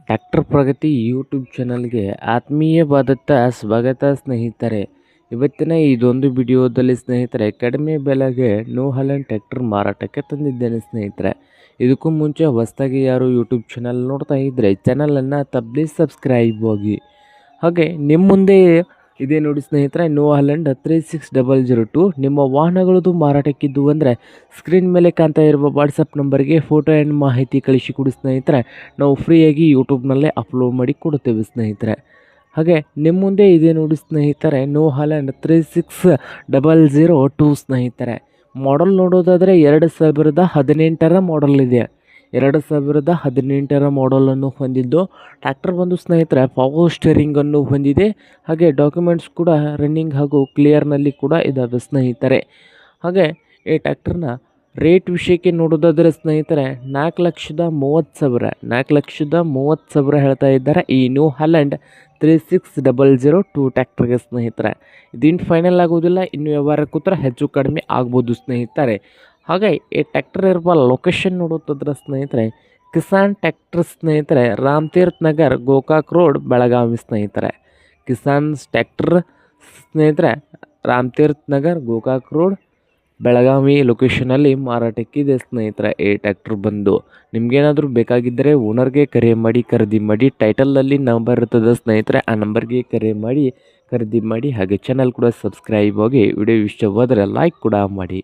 Tractor ಪ್ರಗತಿ YouTube ಚಾನಲ್ಗೆ ಆತ್ಮೀಯವಾದಂಥ ಸ್ವಾಗತ ಸ್ನೇಹಿತರೆ. ಇವತ್ತಿನ ಇದೊಂದು ವಿಡಿಯೋದಲ್ಲಿ ಸ್ನೇಹಿತರೆ, ಕಡಿಮೆ ಬೆಲೆಗೆ ನ್ಯೂ ಹಾಲೆಂಡ್ ಟ್ರ್ಯಾಕ್ಟರ್ ಮಾರಾಟಕ್ಕೆ ತಂದಿದ್ದೇನೆ ಸ್ನೇಹಿತರೆ. ಇದಕ್ಕೂ ಮುಂಚೆ ಹೊಸದಾಗಿ ಯಾರು ಯೂಟ್ಯೂಬ್ ಚಾನಲ್ ನೋಡ್ತಾ ಇದ್ದರೆ ಚಾನಲನ್ನು ತಪ್ಪದೆ ಸಬ್ಸ್ಕ್ರೈಬ್ ಆಗಿ. ಹಾಗೆ ನಿಮ್ಮ ಮುಂದೆ ಇದೇ ನೋಡಿ ಸ್ನೇಹಿತರೆ, ನ್ಯೂ ಹಾಲೆಂಡ್ 3600 ನಿಮ್ಮ ವಾಹನಗಳದ್ದು ಮಾರಾಟಕ್ಕಿದ್ದು ಅಂದರೆ ಸ್ಕ್ರೀನ್ ಮೇಲೆ ಕಾಣ್ತಾ ಇರುವ ವಾಟ್ಸಪ್ ನಂಬರ್ಗೆ ಫೋಟೋ ಆ್ಯಂಡ್ ಮಾಹಿತಿ ಕಳಿಸಿಕೊಡಿ ಸ್ನೇಹಿತರೆ. ನಾವು ಫ್ರೀಯಾಗಿ ಯೂಟ್ಯೂಬ್ನಲ್ಲೇ ಅಪ್ಲೋಡ್ ಮಾಡಿ ಕೊಡುತ್ತೇವೆ ಸ್ನೇಹಿತರೆ. ಹಾಗೆ ನಿಮ್ಮ ಮುಂದೆ ಇದೆ ನೋಡಿ ಸ್ನೇಹಿತರೆ, ನ್ಯೂ ಹಾಲೆಂಡ್ 3600 ಸ್ನೇಹಿತರೆ. ಮಾಡಲ್ ನೋಡೋದಾದರೆ 2018 ಮಾಡಲ್ ಇದೆ. 2018 ಮಾಡಲನ್ನು ಹೊಂದಿದ್ದು ಟ್ರ್ಯಾಕ್ಟರ್ ಬಂದು ಸ್ನೇಹಿತರೆ ಪವರ್ ಸ್ಟೇರಿಂಗನ್ನು ಹೊಂದಿದೆ. ಹಾಗೆ ಡಾಕ್ಯುಮೆಂಟ್ಸ್ ಕೂಡ ರನ್ನಿಂಗ್ ಹಾಗೂ ಕ್ಲಿಯರ್ನಲ್ಲಿ ಕೂಡ ಇದ್ದಾವೆ ಸ್ನೇಹಿತರೆ. ಹಾಗೆ ಈ ಟ್ರ್ಯಾಕ್ಟರ್ನ ರೇಟ್ ವಿಷಯಕ್ಕೆ ನೋಡೋದಾದರೆ ಸ್ನೇಹಿತರೆ 4,30,000 ಹೇಳ್ತಾ ಇದ್ದಾರೆ ಈ ನ್ಯೂ ಹಾಲೆಂಡ್ 3600 ಟ್ರ್ಯಾಕ್ಟರ್ಗೆ ಸ್ನೇಹಿತರೆ. ಇದೇನು ಫೈನಲ್ ಆಗೋದಿಲ್ಲ, ಇನ್ನು ವ್ಯವಹಾರ ಕೂತ್ರ ಹೆಚ್ಚು ಕಡಿಮೆ ಆಗ್ಬೋದು ಸ್ನೇಹಿತರೆ. ಹಾಗೆ ಈ ಟ್ರ್ಯಾಕ್ಟರ್ ಇರುವ ಲೊಕೇಶನ್ ನೋಡೋದಾದ್ರೆ ಸ್ನೇಹಿತರೆ, ಕಿಸಾನ್ ಟ್ರ್ಯಾಕ್ಟರ್ ಸ್ನೇಹಿತರೆ, ರಾಮತೀರ್ಥ ನಗರ್, ಗೋಕಾಕ್ ರೋಡ್, ಬೆಳಗಾವಿ ಸ್ನೇಹಿತರೆ. ಕಿಸಾನ್ ಟ್ರ್ಯಾಕ್ಟರ್ ಸ್ನೇಹಿತರೆ, ರಾಮತೀರ್ಥ ನಗರ್, ಗೋಕಾಕ್ ರೋಡ್, ಬೆಳಗಾವಿ ಲೊಕೇಶನಲ್ಲಿ ಮಾರಾಟಕ್ಕಿದೆ ಸ್ನೇಹಿತರೆ. ಈ ಟ್ರ್ಯಾಕ್ಟರ್ ಬಂದು ನಿಮಗೇನಾದರೂ ಬೇಕಾಗಿದ್ದರೆ ಓನರ್ಗೆ ಕರೆ ಮಾಡಿ ಖರೀದಿ ಮಾಡಿ. ಟೈಟಲಲ್ಲಿ ನಂಬರ್ ಇರ್ತದೆ ಸ್ನೇಹಿತರೆ, ಆ ನಂಬರ್ಗೆ ಕರೆ ಮಾಡಿ ಖರೀದಿ ಮಾಡಿ. ಹಾಗೆ ಚಾನಲ್ ಕೂಡ ಸಬ್ಸ್ಕ್ರೈಬ್ ಆಗಿ. ವಿಡಿಯೋ ಇಷ್ಟವಾದರೆ ಲೈಕ್ ಕೂಡ ಮಾಡಿ.